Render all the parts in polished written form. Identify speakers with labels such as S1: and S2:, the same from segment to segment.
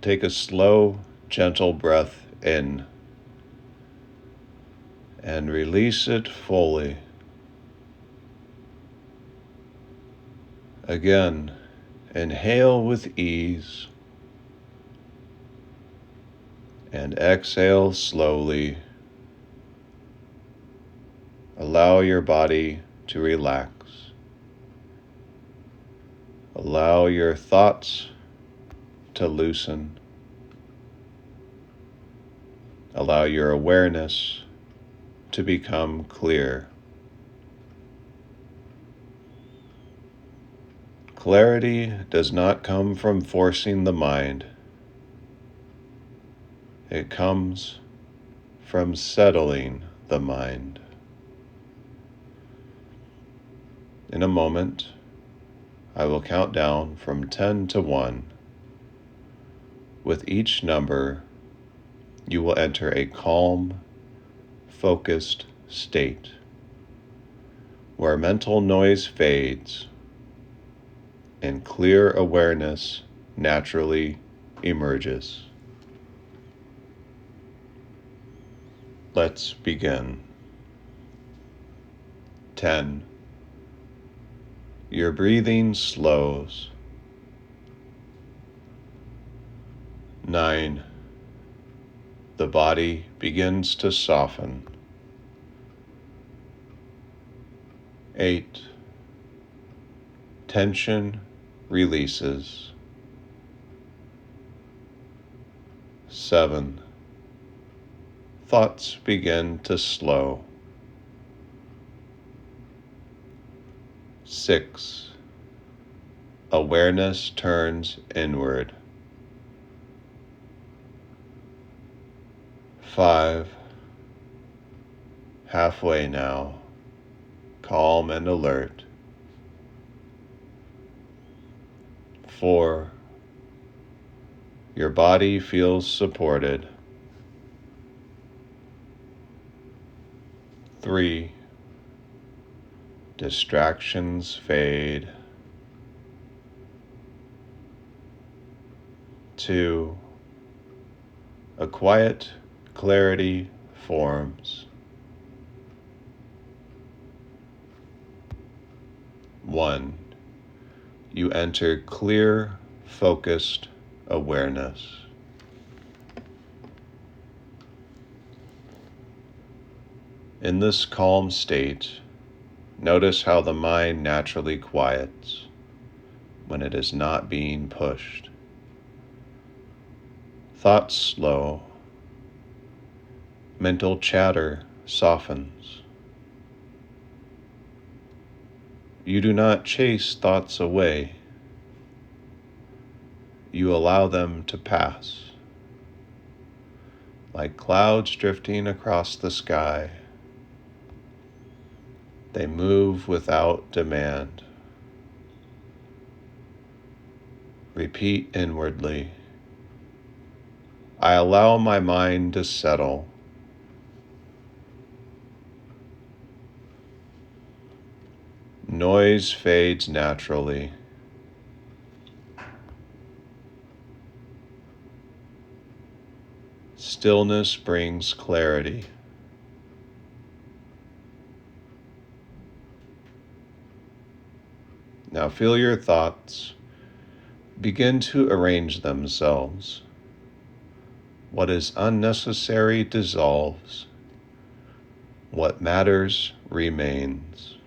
S1: take a slow, gentle breath in and release it fully. Again, inhale with ease and exhale slowly. Allow your body to relax. Allow your thoughts to loosen. Allow your awareness to become clear. Clarity does not come from forcing the mind. It comes from settling the mind. In a moment, I will count down from 10 to 1. With each number, you will enter a calm, focused state where mental noise fades and clear awareness naturally emerges. Let's begin. 10. Your breathing slows. 9. The body begins to soften. 8. Tension releases. 7. Thoughts begin to slow. 6. Awareness turns inward. 5. Halfway now, calm and alert. 4. Your body feels supported. 3. Distractions fade. 2. A quiet clarity forms. 1. You enter clear, focused awareness. In this calm state, notice how the mind naturally quiets when it is not being pushed. Thoughts slow. Mental chatter softens. You do not chase thoughts away. You allow them to pass, like clouds drifting across the sky. They move without demand. Repeat inwardly, I allow my mind to settle. Noise fades naturally. Stillness brings clarity. Now feel your thoughts begin to arrange themselves. What is unnecessary dissolves. What matters remains.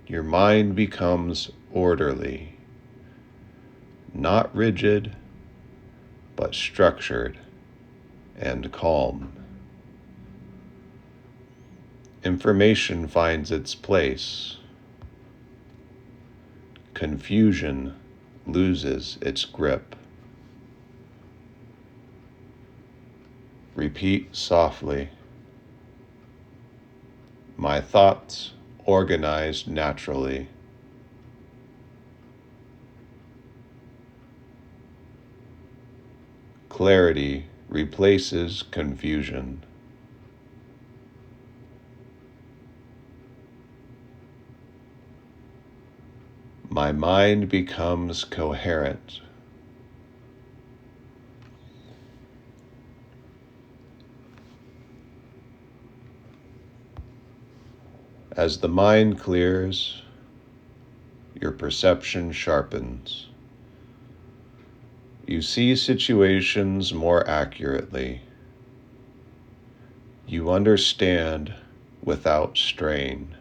S1: Your mind becomes orderly, not rigid, but structured and calm. Information finds its place. Confusion loses its grip. Repeat softly. My thoughts organized naturally. Clarity replaces confusion. My mind becomes coherent. As the mind clears, your perception sharpens. You see situations more accurately. You understand without strain.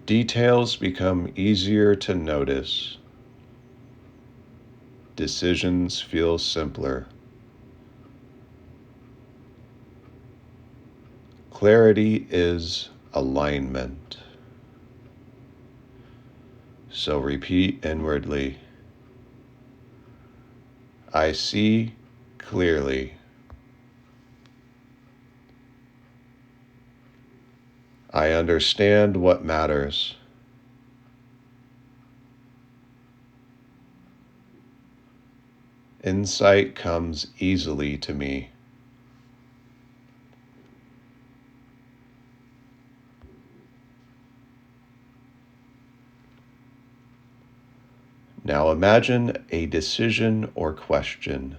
S1: Details become easier to notice. Decisions feel simpler. Clarity is alignment. So repeat inwardly, I see clearly. I understand what matters. Insight comes easily to me. Now imagine a decision or question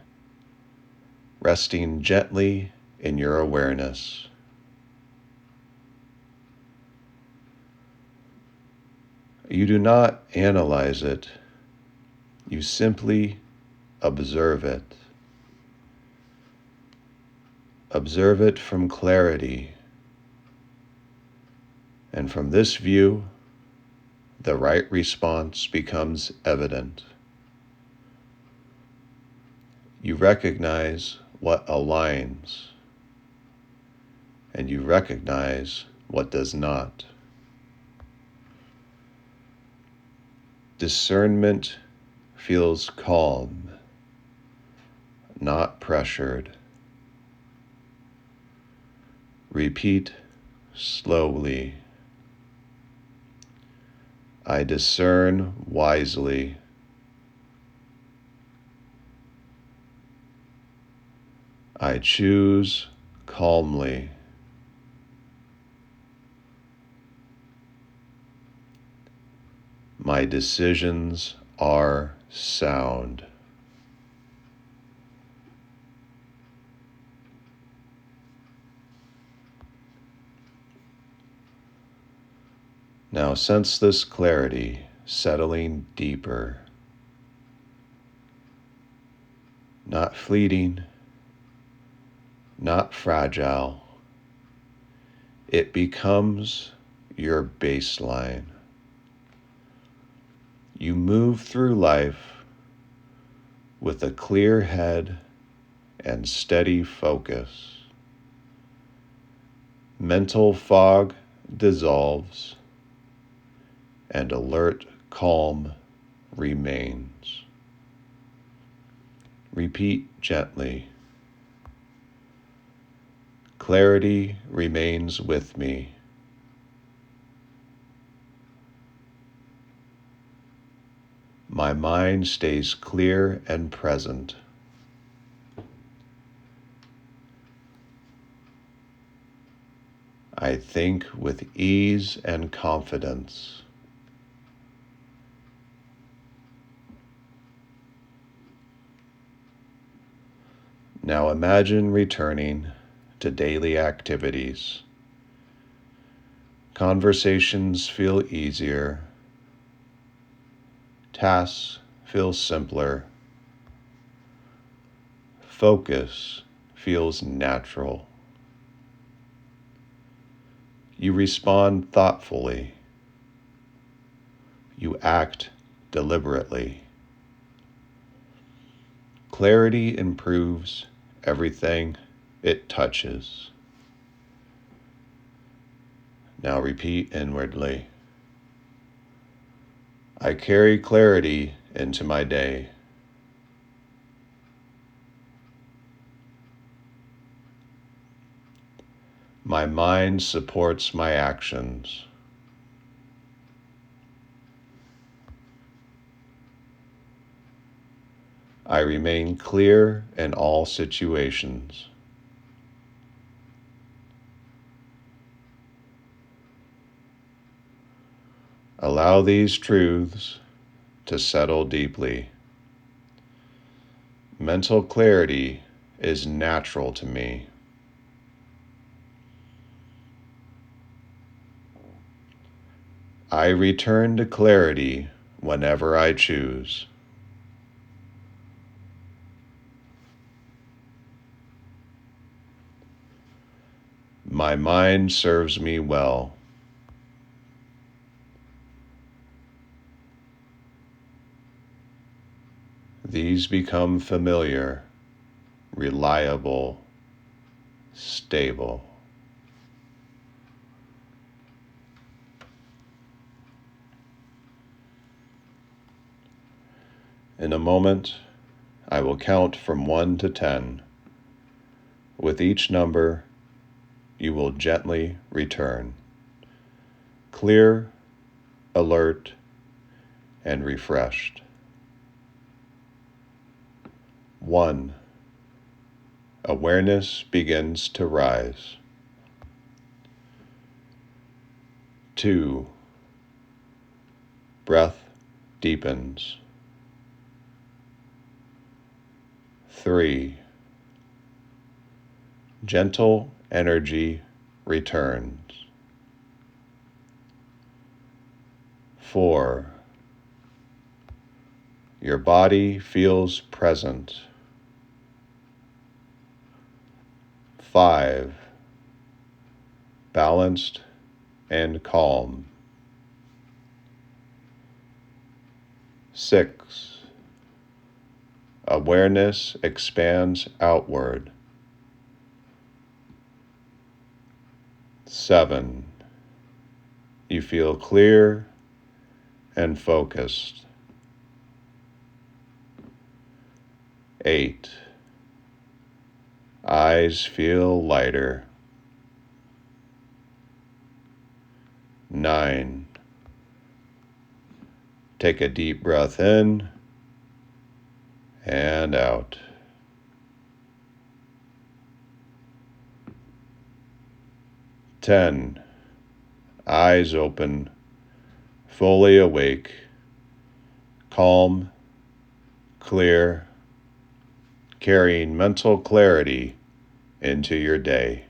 S1: resting gently in your awareness. You do not analyze it, you simply observe it. Observe it from clarity, and from this view, the right response becomes evident. You recognize what aligns, and you recognize what does not. Discernment feels calm, not pressured. Repeat slowly. I discern wisely. I choose calmly. My decisions are sound. Now sense this clarity settling deeper, not fleeting, not fragile. It becomes your baseline. You move through life with a clear head and steady focus. Mental fog dissolves and alert calm remains. Repeat gently. Clarity remains with me. My mind stays clear and present. I think with ease and confidence. Now imagine returning to daily activities. Conversations feel easier. Tasks feel simpler. Focus feels natural. You respond thoughtfully. You act deliberately. Clarity improves everything it touches. Now repeat inwardly. I carry clarity into my day. My mind supports my actions. I remain clear in all situations. Allow these truths to settle deeply. Mental clarity is natural to me. I return to clarity whenever I choose. My mind serves me well. These become familiar, reliable, stable. In a moment, I will count from 1 to 10. With each number, you will gently return, clear, alert, and refreshed. 1. Awareness begins to rise. 2. Breath deepens. 3. Gentle energy returns. 4. Your body feels present. 5. Balanced and calm. 6. Awareness expands outward. 7. You feel clear and focused. 8. Eyes feel lighter. 9. Take a deep breath in and out. 10. Eyes open, fully awake, calm, clear, carrying mental clarity into your day.